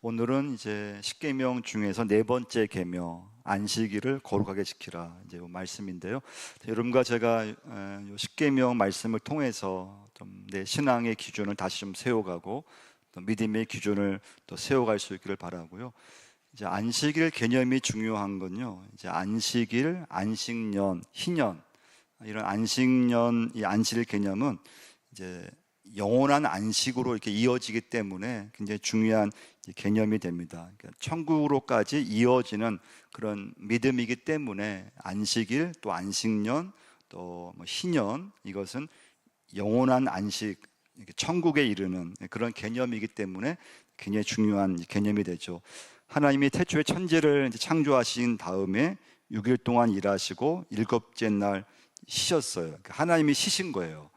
오늘은 이제 십계명 중에서 네 번째 계명 안식일을 거룩하게 지키라 이제 말씀인데요. 여러분과 제가 십계명 말씀을 통해서 좀 내 신앙의 기준을 다시 좀 세워가고 또 믿음의 기준을 또 세워갈 수 있기를 바라고요. 이제 안식일 개념이 중요한 건요. 이제 안식일, 안식년, 희년 이런 안식년 이 안식일 개념은 이제 영원한 안식으로 이렇게 이어지기 때문에 굉장히 중요한 개념이 됩니다. 그러니까 천국으로까지 이어지는 그런 믿음이기 때문에 안식일 또 안식년 또 희년 이것은 영원한 안식, 천국에 이르는 그런 개념이기 때문에 굉장히 중요한 개념이 되죠. 하나님이 태초에 천지를 창조하신 다음에 6일 동안 일하시고 일곱째 날 쉬셨어요. 그러니까 하나님이 쉬신 거예요.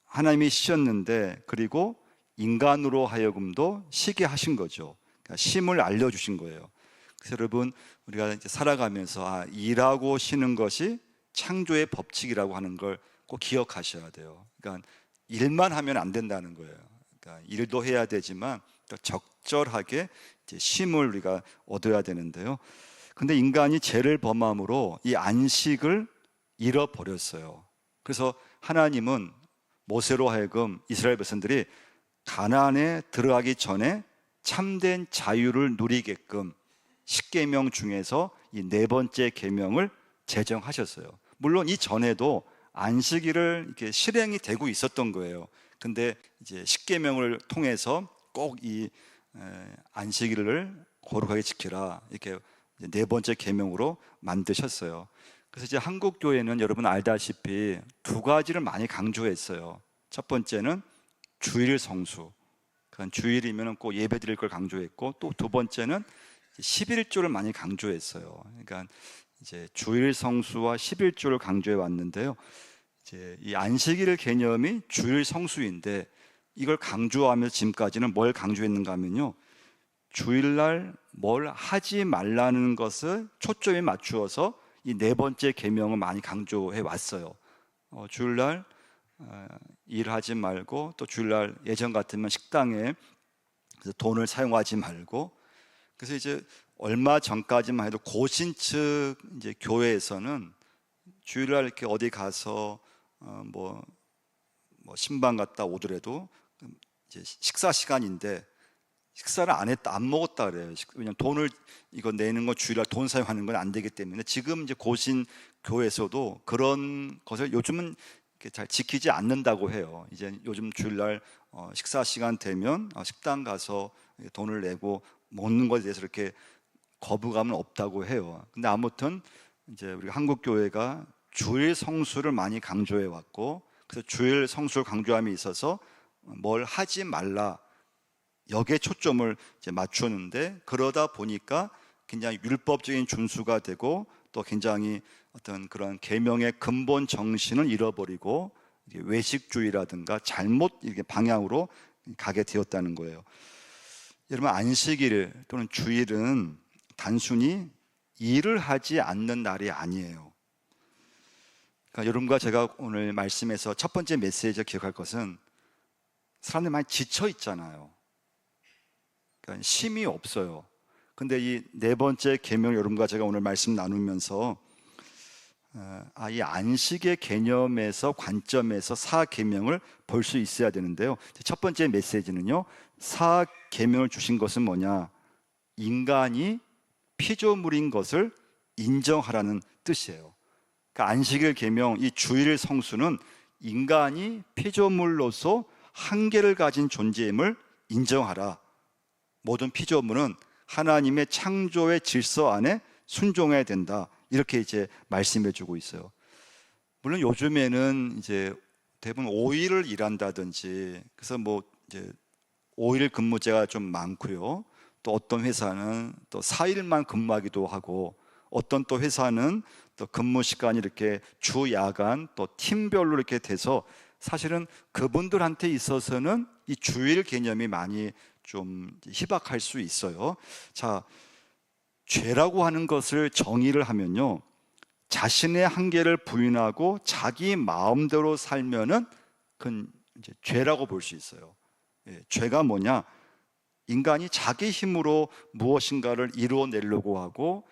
하나님이 쉬셨는데 그리고 인간으로 하여금도 쉬게 하신 거죠. 그러니까 쉼을 알려주신 거예요. 그래서 여러분 우리가 이제 살아가면서 일하고 쉬는 것이 창조의 법칙이라고 하는 걸 꼭 기억하셔야 돼요. 그러니까 일만 하면 안 된다는 거예요. 그러니까 일도 해야 되지만 또 적절하게 이제 쉼을 우리가 얻어야 되는데요. 근데 인간이 죄를 범함으로 이 안식을 잃어버렸어요. 그래서 하나님은 모세로 하여금 이스라엘 백성들이 가나안에 들어가기 전에 참된 자유를 누리게끔 십계명 중에서 이 네 번째 계명을 제정하셨어요. 물론 이 전에도 안식일을 이렇게 실행이 되고 있었던 거예요. 근데 이제 십계명을 통해서 꼭 이 안식일을 거룩하게 지키라 이렇게 네 번째 계명으로 만드셨어요. 그래서 이제 한국 교회는 여러분 알다시피 두 가지를 많이 강조했어요. 첫 번째는 주일 성수. 그러니까 주일이면 꼭 예배 드릴 걸 강조했고, 또 두 번째는 11조를 많이 강조했어요. 그러니까 이제 주일 성수와 11조를 강조해 왔는데요. 이제 이 안식일 개념이 주일 성수인데 이걸 강조하면서 지금까지는 뭘 강조했는가 하면요. 주일날 뭘 하지 말라는 것을 초점에 맞추어서 이 네 번째 계명을 많이 강조해 왔어요. 주일날 일하지 말고, 또 주일날 예전 같으면 식당에 돈을 사용하지 말고. 그래서 이제 얼마 전까지만 해도 고신 측 이제 교회에서는 주일날 이렇게 어디 가서 뭐 신방 갔다 오더라도 이제 식사 시간인데 식사를 안 먹었다 그래요. 왜냐면 돈을 이거 내는 건 주일날 돈 사용하는 건 안 되기 때문에. 지금 이제 고신 교회에서도 그런 것을 요즘은 잘 지키지 않는다고 해요. 이제 요즘 주일날 식사 시간 되면 식당 가서 돈을 내고 먹는 것에 대해서 이렇게 거부감은 없다고 해요. 근데 아무튼 이제 우리 한국 교회가 주일 성수를 많이 강조해 왔고, 그래서 주일 성수를 강조함에 있어서 뭘 하지 말라 여기에 초점을 이제 맞추는데, 그러다 보니까 굉장히 율법적인 준수가 되고 또 굉장히 어떤 그런 계명의 근본 정신을 잃어버리고 외식주의라든가 잘못 이렇게 방향으로 가게 되었다는 거예요. 여러분 안식일 또는 주일은 단순히 일을 하지 않는 날이 아니에요. 그러니까 여러분과 제가 오늘 말씀에서 첫 번째 메시지를 기억할 것은 사람들이 많이 지쳐 있잖아요. 그러니까 쉼이 없어요. 근데 이 네 번째 계명 여러분과 제가 오늘 말씀 나누면서 이 안식의 개념에서 관점에서 사계명을 볼 수 있어야 되는데요. 첫 번째 메시지는요, 사계명을 주신 것은 뭐냐? 인간이 피조물인 것을 인정하라는 뜻이에요. 그러니까 안식일 계명, 이 주일 성수는 인간이 피조물로서 한계를 가진 존재임을 인정하라. 모든 피조물은 하나님의 창조의 질서 안에 순종해야 된다. 이렇게 이제 말씀해 주고 있어요. 물론 요즘에는 이제 대부분 5일을 일한다든지, 그래서 뭐 이제 5일 근무제가 좀 많고요. 또 어떤 회사는 또 4일만 근무하기도 하고, 어떤 또 회사는 또 근무 시간이 이렇게 주 야간 또 팀별로 이렇게 돼서 사실은 그분들한테 있어서는 이 주일 개념이 많이 좀 희박할 수 있어요. 자, 죄라고 하는 것을 정의를 하면요, 자신의 한계를 부인하고 자기 마음대로 살면은 그건 이제 죄라고 볼 수 있어요. 죄가 뭐냐? 인간이 자기 힘으로 무엇인가를 이루어내려고 하고,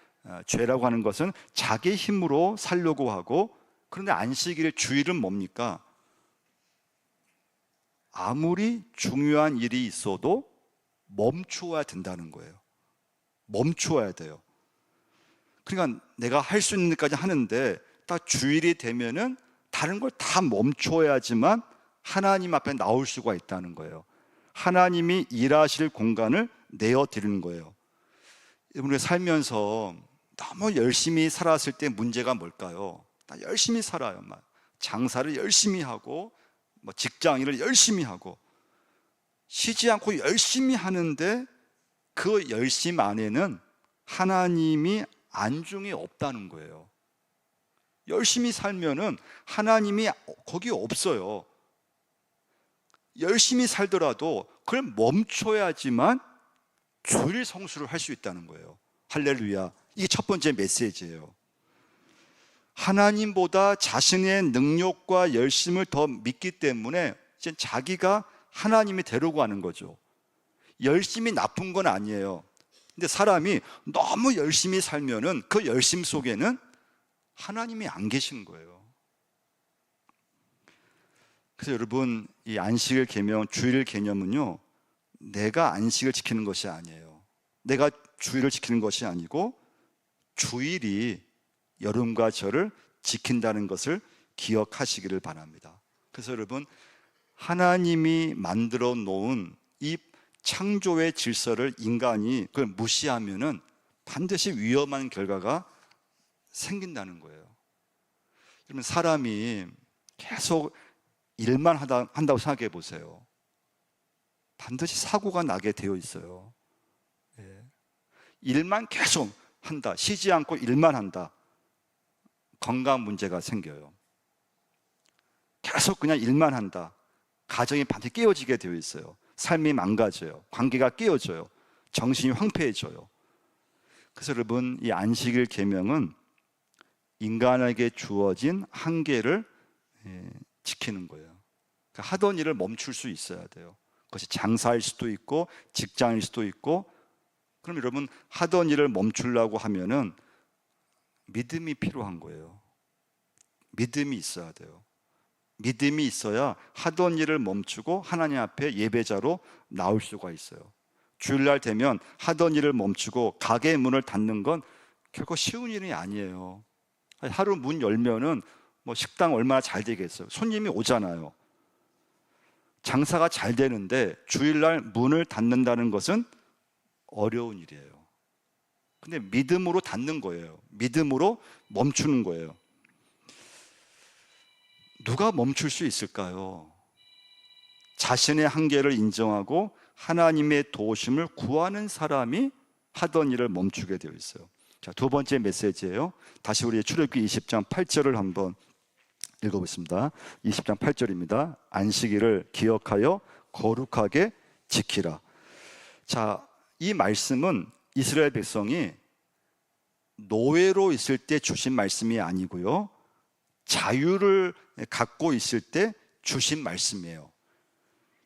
죄라고 하는 것은 자기 힘으로 살려고 하고, 그런데 안식일의 주일은 뭡니까? 아무리 중요한 일이 있어도 멈추어야 된다는 거예요. 멈추어야 돼요. 그러니까 내가 할 수 있는 데까지 하는데 딱 주일이 되면은 다른 걸 다 멈춰야지만 하나님 앞에 나올 수가 있다는 거예요. 하나님이 일하실 공간을 내어드리는 거예요. 우리가 살면서 너무 열심히 살았을 때 문제가 뭘까요? 나 열심히 살아요. 막 장사를 열심히 하고, 뭐 직장일을 열심히 하고, 쉬지 않고 열심히 하는데 그 열심 안에는 하나님이 안중에 없다는 거예요. 열심히 살면은 하나님이 거기 없어요. 열심히 살더라도 그걸 멈춰야지만 주일 성수를 할 수 있다는 거예요. 할렐루야. 이게 첫 번째 메시지예요. 하나님보다 자신의 능력과 열심을 더 믿기 때문에 이제 자기가 하나님이 되려고 하는 거죠. 열심이 나쁜 건 아니에요. 근데 사람이 너무 열심히 살면은 그 열심 속에는 하나님이 안 계신 거예요. 그래서 여러분, 이 안식일 계명, 주일 개념은요, 내가 안식을 지키는 것이 아니에요. 내가 주일을 지키는 것이 아니고 주일이 여러분과 저를 지킨다는 것을 기억하시기를 바랍니다. 그래서 여러분, 하나님이 만들어 놓은 이 창조의 질서를 인간이 그걸 무시하면은 반드시 위험한 결과가 생긴다는 거예요. 그러면 사람이 계속 일만 한다고 생각해 보세요. 반드시 사고가 나게 되어 있어요. 일만 계속 한다, 쉬지 않고 일만 한다, 건강 문제가 생겨요. 계속 그냥 일만 한다, 가정이 반드시 깨어지게 되어 있어요. 삶이 망가져요. 관계가 깨어져요. 정신이 황폐해져요. 그래서 여러분, 이 안식일 계명은 인간에게 주어진 한계를 지키는 거예요. 그러니까 하던 일을 멈출 수 있어야 돼요. 그것이 장사일 수도 있고 직장일 수도 있고. 그럼 여러분, 하던 일을 멈추려고 하면은 믿음이 필요한 거예요. 믿음이 있어야 돼요. 믿음이 있어야 하던 일을 멈추고 하나님 앞에 예배자로 나올 수가 있어요. 주일날 되면 하던 일을 멈추고 가게의 문을 닫는 건 결코 쉬운 일이 아니에요. 하루 문 열면은 뭐 식당 얼마나 잘 되겠어요. 손님이 오잖아요. 장사가 잘 되는데 주일날 문을 닫는다는 것은 어려운 일이에요. 근데 믿음으로 닫는 거예요. 믿음으로 멈추는 거예요. 누가 멈출 수 있을까요? 자신의 한계를 인정하고 하나님의 도우심을 구하는 사람이 하던 일을 멈추게 되어 있어요. 자, 두 번째 메시지예요. 다시 우리 출애굽기 20장 8절을 한번 읽어보겠습니다. 20장 8절입니다. 안식일을 기억하여 거룩하게 지키라. 자, 이 말씀은 이스라엘 백성이 노예로 있을 때 주신 말씀이 아니고요, 자유를 갖고 있을 때 주신 말씀이에요.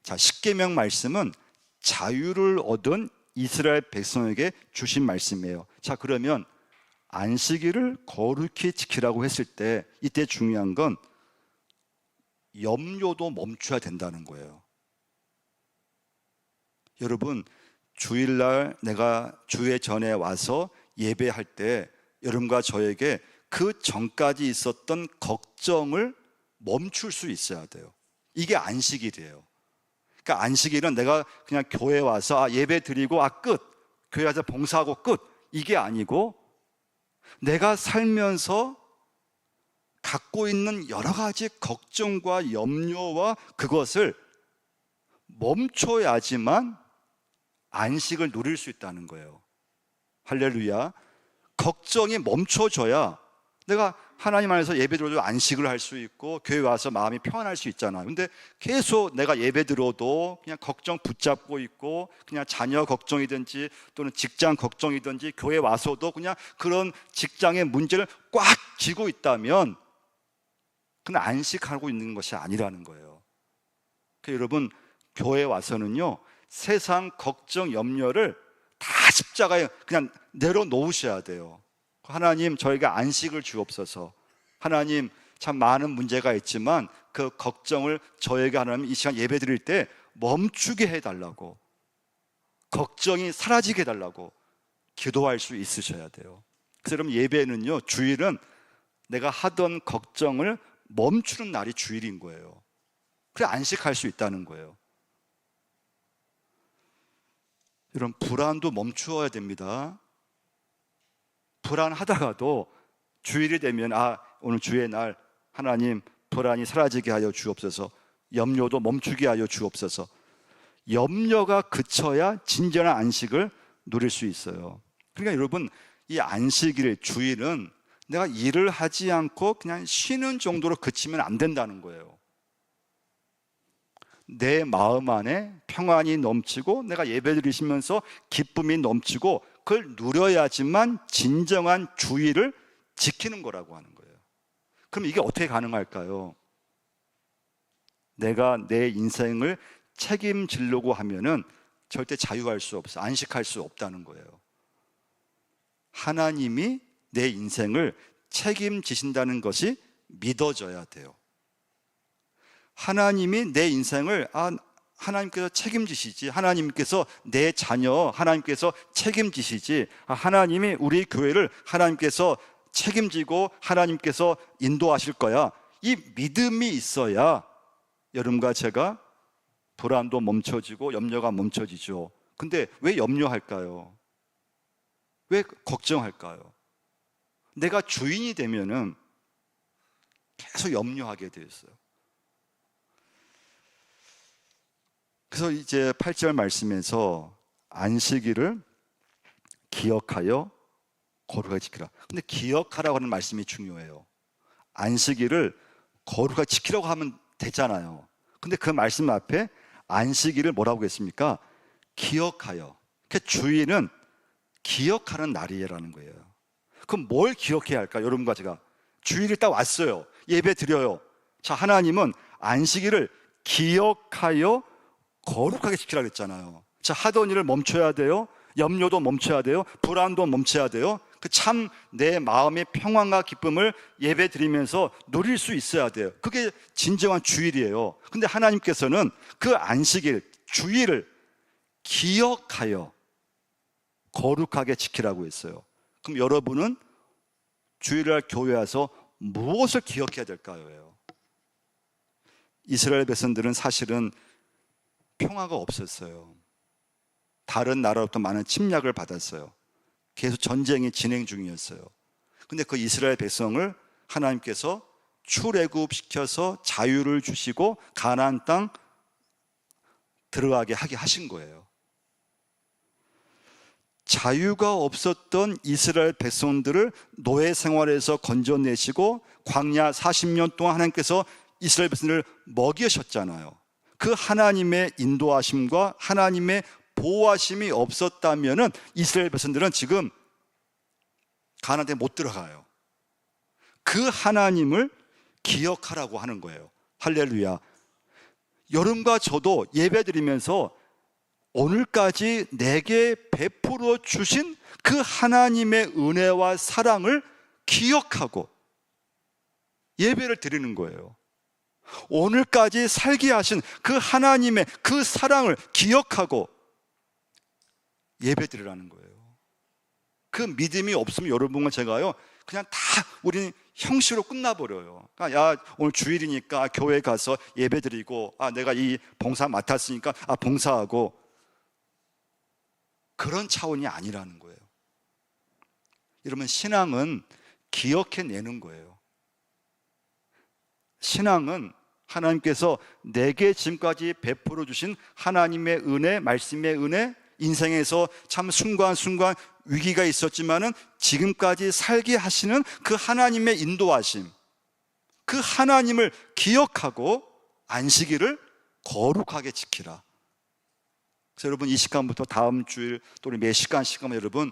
자, 십계명 말씀은 자유를 얻은 이스라엘 백성에게 주신 말씀이에요. 자, 그러면 안식일을 거룩히 지키라고 했을 때 이때 중요한 건 염려도 멈춰야 된다는 거예요. 여러분, 주일날 내가 주회 전에 와서 예배할 때 여러분과 저에게 그 전까지 있었던 걱정을 멈출 수 있어야 돼요. 이게 안식일이에요. 그러니까 안식일은 내가 그냥 교회 와서 예배 드리고 끝, 교회 와서 봉사하고 끝, 이게 아니고 내가 살면서 갖고 있는 여러 가지 걱정과 염려와 그것을 멈춰야지만 안식을 누릴 수 있다는 거예요. 할렐루야. 걱정이 멈춰져야 내가 하나님 안에서 예배 드려도 안식을 할 수 있고 교회 와서 마음이 평안할 수 있잖아요. 근데 계속 내가 예배 드려도 그냥 걱정 붙잡고 있고, 그냥 자녀 걱정이든지 또는 직장 걱정이든지 교회 와서도 그냥 그런 직장의 문제를 꽉 쥐고 있다면 그건 안식하고 있는 것이 아니라는 거예요. 그러니까 여러분, 교회 와서는요, 세상 걱정, 염려를 다 십자가에 그냥 내려놓으셔야 돼요. 하나님, 저에게 안식을 주옵소서. 하나님, 참 많은 문제가 있지만 그 걱정을 저에게 하나님 이 시간 예배 드릴 때 멈추게 해달라고, 걱정이 사라지게 해달라고 기도할 수 있으셔야 돼요. 그래서 여러분, 예배는요, 주일은 내가 하던 걱정을 멈추는 날이 주일인 거예요. 그래 안식할 수 있다는 거예요. 여러분, 불안도 멈추어야 됩니다. 불안하다가도 주일이 되면 오늘 주의 날, 하나님 불안이 사라지게 하여 주옵소서. 염려도 멈추게 하여 주옵소서. 염려가 그쳐야 진정한 안식을 누릴 수 있어요. 그러니까 여러분, 이 안식일, 주일은 내가 일을 하지 않고 그냥 쉬는 정도로 그치면 안 된다는 거예요. 내 마음 안에 평안이 넘치고 내가 예배드리시면서 기쁨이 넘치고 그걸 누려야지만 진정한 주일을 지키는 거라고 하는 거예요. 그럼 이게 어떻게 가능할까요? 내가 내 인생을 책임지려고 하면은 절대 자유할 수 없어, 안식할 수 없다는 거예요. 하나님이 내 인생을 책임지신다는 것이 믿어져야 돼요. 하나님이 내 인생을 하나님께서 책임지시지, 하나님께서 내 자녀 하나님께서 책임지시지, 하나님이 우리 교회를 하나님께서 책임지고 하나님께서 인도하실 거야, 이 믿음이 있어야 여러분과 제가 불안도 멈춰지고 염려가 멈춰지죠. 근데 왜 염려할까요? 왜 걱정할까요? 내가 주인이 되면은 계속 염려하게 되어 있어요. 그래서 이제 8절 말씀에서 안식일을 기억하여 거룩하게 지키라. 근데 기억하라고 하는 말씀이 중요해요. 안식일을 거룩하게 지키라고 하면 되잖아요. 근데 그 말씀 앞에 안식일을 뭐라고 했습니까? 기억하여. 그 주일은 기억하는 날이라는 거예요. 그럼 뭘 기억해야 할까? 여러분과 제가 주일이 딱 왔어요. 예배 드려요. 자, 하나님은 안식일을 기억하여 거룩하게 지키라고 했잖아요. 자, 하던 일을 멈춰야 돼요. 염려도 멈춰야 돼요. 불안도 멈춰야 돼요. 그 참 내 마음의 평안과 기쁨을 예배 드리면서 누릴 수 있어야 돼요. 그게 진정한 주일이에요. 근데 하나님께서는 그 안식일, 주일을 기억하여 거룩하게 지키라고 했어요. 그럼 여러분은 주일날 교회 와서 무엇을 기억해야 될까요? 이스라엘 백성들은 사실은 평화가 없었어요. 다른 나라로부터 많은 침략을 받았어요. 계속 전쟁이 진행 중이었어요. 근데 그 이스라엘 백성을 하나님께서 출애굽시켜서 자유를 주시고 가나안 땅 들어가게 하게 하신 거예요. 자유가 없었던 이스라엘 백성들을 노예 생활에서 건져내시고 광야 40년 동안 하나님께서 이스라엘 백성들을 먹이셨잖아요. 그 하나님의 인도하심과 하나님의 보호하심이 없었다면은 이스라엘 백성들은 지금 가나안 땅에 못 들어가요. 그 하나님을 기억하라고 하는 거예요. 할렐루야. 여러분과 저도 예배드리면서 오늘까지 내게 베풀어 주신 그 하나님의 은혜와 사랑을 기억하고 예배를 드리는 거예요. 오늘까지 살게 하신 그 하나님의 그 사랑을 기억하고 예배 드리라는 거예요. 그 믿음이 없으면 여러분과 제가요, 그냥 다 우리는 형식으로 끝나버려요. 야, 오늘 주일이니까 교회 가서 예배 드리고, 내가 이 봉사 맡았으니까 봉사하고, 그런 차원이 아니라는 거예요. 여러분, 신앙은 기억해내는 거예요. 신앙은 하나님께서 내게 지금까지 베풀어 주신 하나님의 은혜, 말씀의 은혜, 인생에서 참 순간순간 위기가 있었지만은 지금까지 살게 하시는 그 하나님의 인도하심, 그 하나님을 기억하고 안식일을 거룩하게 지키라. 그래서 여러분, 이 시간부터 다음 주일 또 매 시간씩 여러분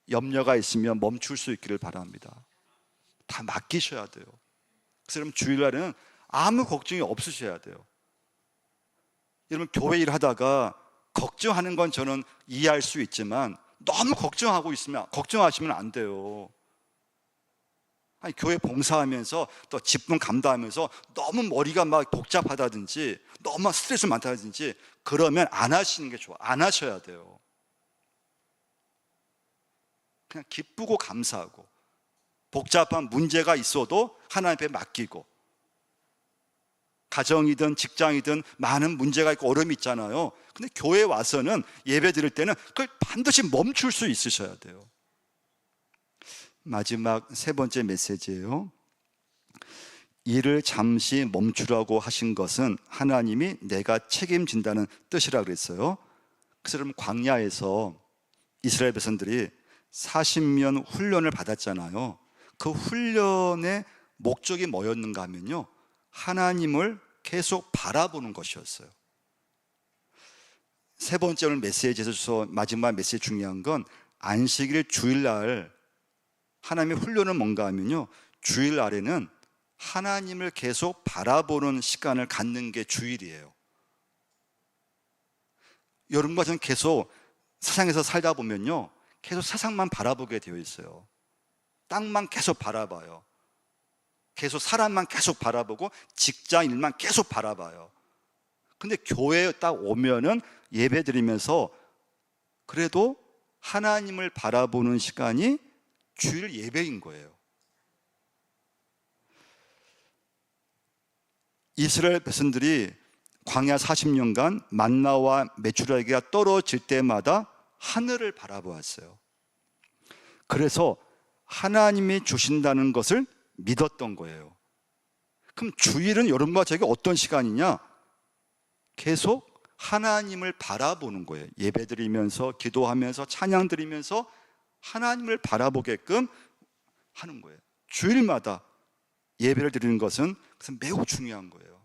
염려가 있으면 멈출 수 있기를 바랍니다. 다 맡기셔야 돼요. 그래서 여러분, 주일날에는 아무 걱정이 없으셔야 돼요. 여러분, 교회 일 하다가 걱정하는 건 저는 이해할 수 있지만 너무 걱정하고 있으면 걱정하시면 안 돼요. 아니, 교회 봉사하면서 또 직분 감당하면서 너무 머리가 막 복잡하다든지 너무 스트레스 많다든지 그러면 안 하시는 게 좋아. 안 하셔야 돼요. 그냥 기쁘고 감사하고 복잡한 문제가 있어도 하나님 앞에 맡기고, 가정이든 직장이든 많은 문제가 있고 어려움이 있잖아요. 근데 교회에 와서는 예배 드릴 때는 그걸 반드시 멈출 수 있으셔야 돼요. 마지막 세 번째 메시지예요. 일을 잠시 멈추라고 하신 것은 하나님이 내가 책임진다는 뜻이라 그랬어요. 그래서 여러분, 광야에서 이스라엘 백성들이 40년 훈련을 받았잖아요. 그 훈련의 목적이 뭐였는가 하면요, 하나님을 계속 바라보는 것이었어요. 세 번째 오늘 메시지에서 마지막 메시지 중요한 건 안식일 주일날 하나님의 훈련은 뭔가 하면요, 주일날에는 하나님을 계속 바라보는 시간을 갖는 게 주일이에요. 여러분과 저는 계속 세상에서 살다 보면요, 계속 세상만 바라보게 되어 있어요. 땅만 계속 바라봐요. 계속 사람만 계속 바라보고 직장 일만 계속 바라봐요. 근데 교회에 딱 오면은 예배 드리면서 그래도 하나님을 바라보는 시간이 주일 예배인 거예요. 이스라엘 백성들이 광야 40년간 만나와 메추라기가 떨어질 때마다 하늘을 바라보았어요. 그래서 하나님이 주신다는 것을 믿었던 거예요. 그럼 주일은 여러분과 저에게 어떤 시간이냐? 계속 하나님을 바라보는 거예요. 예배 드리면서, 기도하면서, 찬양 드리면서 하나님을 바라보게끔 하는 거예요. 주일마다 예배를 드리는 것은 매우 중요한 거예요.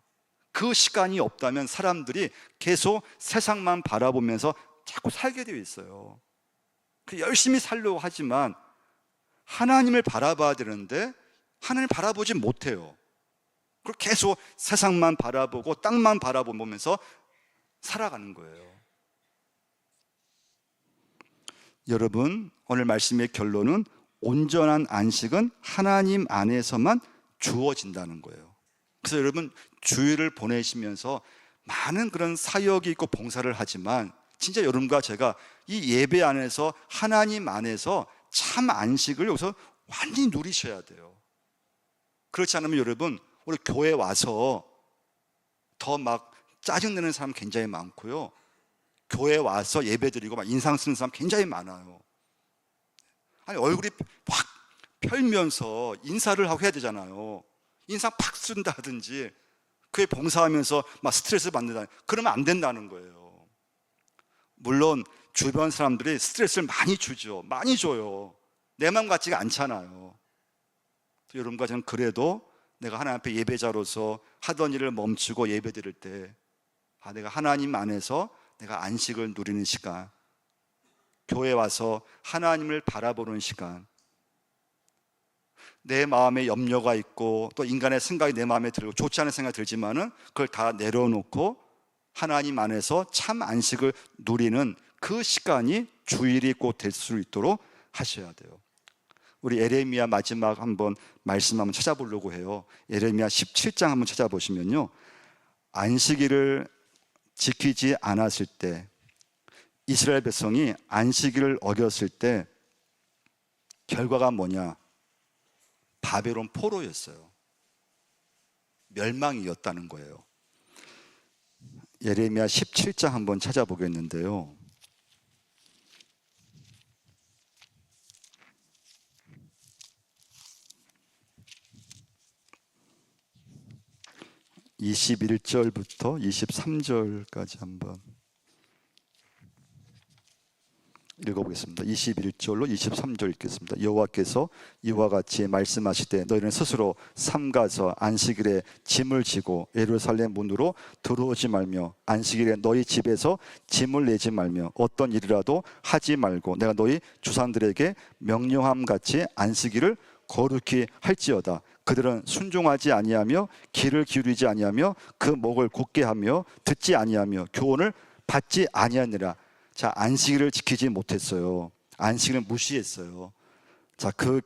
그 시간이 없다면 사람들이 계속 세상만 바라보면서 자꾸 살게 되어 있어요. 열심히 살려고 하지만 하나님을 바라봐야 되는데 하나님을 바라보지 못해요. 그리고 계속 세상만 바라보고 땅만 바라보면서 살아가는 거예요. 여러분, 오늘 말씀의 결론은 온전한 안식은 하나님 안에서만 주어진다는 거예요. 그래서 여러분, 주일을 보내시면서 많은 그런 사역이 있고 봉사를 하지만 진짜 여러분과 제가 이 예배 안에서 하나님 안에서 참 안식을 여기서 완전히 누리셔야 돼요. 그렇지 않으면 여러분, 우리 교회 와서 더 막 짜증내는 사람 굉장히 많고요, 교회 와서 예배 드리고 막 인상 쓰는 사람 굉장히 많아요. 아니, 얼굴이 확 펼면서 인사를 하고 해야 되잖아요. 인상 팍 쓴다든지 그에 봉사하면서 막 스트레스 받는다, 그러면 안 된다는 거예요. 물론 주변 사람들이 스트레스를 많이 주죠. 많이 줘요. 내 마음 같지가 않잖아요. 여러분과 저는 그래도 내가 하나님 앞에 예배자로서 하던 일을 멈추고 예배 드릴 때 내가 하나님 안에서 내가 안식을 누리는 시간, 교회 와서 하나님을 바라보는 시간, 내 마음에 염려가 있고 또 인간의 생각이 내 마음에 들고 좋지 않은 생각이 들지만은 그걸 다 내려놓고 하나님 안에서 참 안식을 누리는 그 시간이 주일이 꼭 될 수 있도록 하셔야 돼요. 우리 에레미야 마지막 한번 말씀 한번 찾아보려고 해요. 에레미야 17장 한번 찾아보시면요, 안식일을 지키지 않았을 때, 이스라엘 백성이 안식일을 어겼을 때 결과가 뭐냐? 바벨론 포로였어요. 멸망이었다는 거예요. 예레미야 17장 한번 찾아보겠는데요, 21절부터 23절까지 한번 읽어보겠습니다. 21절로 23절 읽겠습니다. 여호와께서 이와 같이 말씀하시되 너희는 스스로 삼가서 안식일에 짐을 지고 예루살렘 문으로 들어오지 말며 안식일에 너희 집에서 짐을 내지 말며 어떤 일이라도 하지 말고 내가 너희 조상들에게 명령함 같이 안식일을 거룩히 할지어다. 그들은 순종하지 아니하며 귀를 기울이지 아니하며 그 목을 굳게 하며 듣지 아니하며 교훈을 받지 아니하니라. 자, 안식일을 지키지 못했어요. 안식일을 무시했어요. 자, 그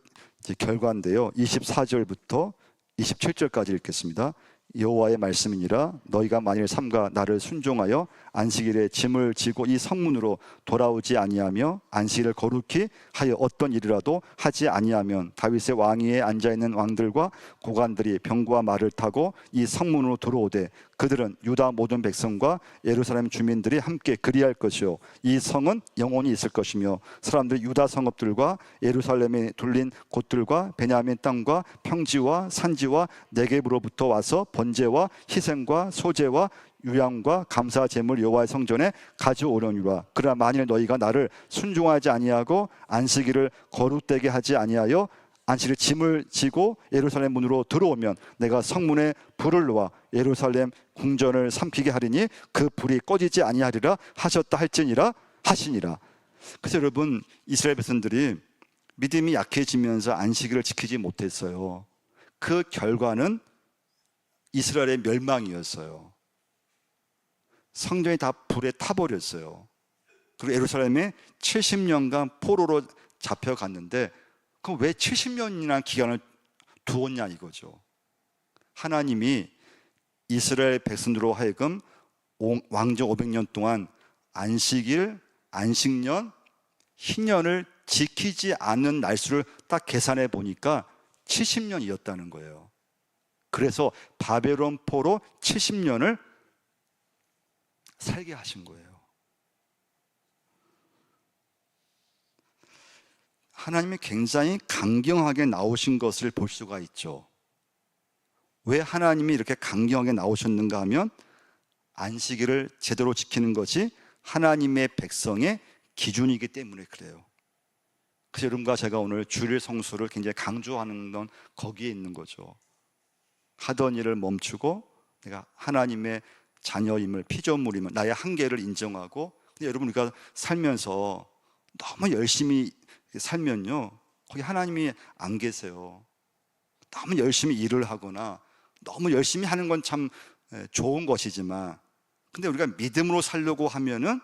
결과인데요. 24절부터 27절까지 읽겠습니다. 여호와의 말씀이니라. 너희가 만일 삼가 나를 순종하여 안식일에 짐을 지고 이 성문으로 돌아오지 아니하며 안식일을 거룩히 하여 어떤 일이라도 하지 아니하면 다윗의 왕위에 앉아있는 왕들과 고관들이 병과 말을 타고 이 성문으로 들어오되 그들은 유다 모든 백성과 예루살렘 주민들이 함께 그리할 것이요 이 성은 영원히 있을 것이며 사람들이 유다 성읍들과 예루살렘에 둘린 곳들과 베냐민 땅과 평지와 산지와 네겝으로부터 와서 번제와 희생과 소제와 유향과 감사 제물 여호와의 성전에 가져오려니와. 그러나 만일 너희가 나를 순종하지 아니하고 안식일을 거룩되게 하지 아니하여 안식일 짐을 지고 예루살렘 문으로 들어오면 내가 성문에 불을 놓아 예루살렘 궁전을 삼키게 하리니 그 불이 꺼지지 아니하리라 하셨다 할지니라 하시니라. 그래서 여러분, 이스라엘 백성들이 믿음이 약해지면서 안식일을 지키지 못했어요. 그 결과는 이스라엘의 멸망이었어요. 성전이 다 불에 타버렸어요. 그리고 예루살렘에 70년간 포로로 잡혀갔는데 그럼 왜 70년이나 기간을 두었냐 이거죠. 하나님이 이스라엘 백성들로 하여금 왕정 500년 동안 안식일, 안식년, 희년을 지키지 않는 날수를 딱 계산해 보니까 70년이었다는 거예요. 그래서 바벨론 포로 70년을 살게 하신 거예요. 하나님이 굉장히 강경하게 나오신 것을 볼 수가 있죠. 왜 하나님이 이렇게 강경하게 나오셨는가 하면 안식일을 제대로 지키는 것이 하나님의 백성의 기준이기 때문에 그래요. 그래서 여러분과 제가 오늘 주일 성수를 굉장히 강조하는 건 거기에 있는 거죠. 하던 일을 멈추고 내가 하나님의 자녀임을, 피조물임을, 나의 한계를 인정하고. 근데 여러분, 우리가 살면서 너무 열심히 살면요, 거기 하나님이 안 계세요. 너무 열심히 일을 하거나 너무 열심히 하는 건 참 좋은 것이지만, 근데 우리가 믿음으로 살려고 하면은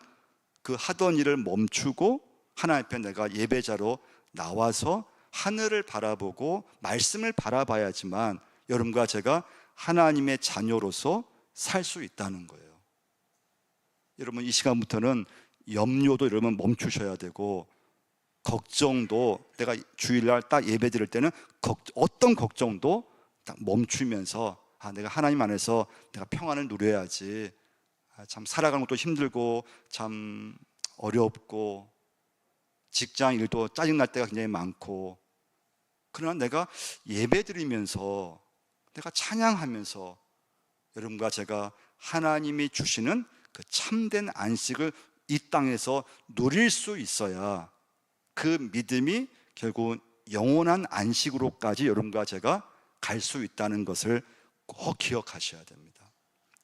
그 하던 일을 멈추고 하나님 앞에 내가 예배자로 나와서 하늘을 바라보고 말씀을 바라봐야지만 여러분과 제가 하나님의 자녀로서 살 수 있다는 거예요. 여러분, 이 시간부터는 염려도 여러분 멈추셔야 되고, 걱정도, 내가 주일날 딱 예배 드릴 때는 어떤 걱정도 딱 멈추면서 내가 하나님 안에서 내가 평안을 누려야지. 참 살아가는 것도 힘들고 참 어렵고 직장 일도 짜증날 때가 굉장히 많고, 그러나 내가 예배 드리면서 내가 찬양하면서 여러분과 제가 하나님이 주시는 그 참된 안식을 이 땅에서 누릴 수 있어야 그 믿음이 결국 영원한 안식으로까지 여러분과 제가 갈 수 있다는 것을 꼭 기억하셔야 됩니다.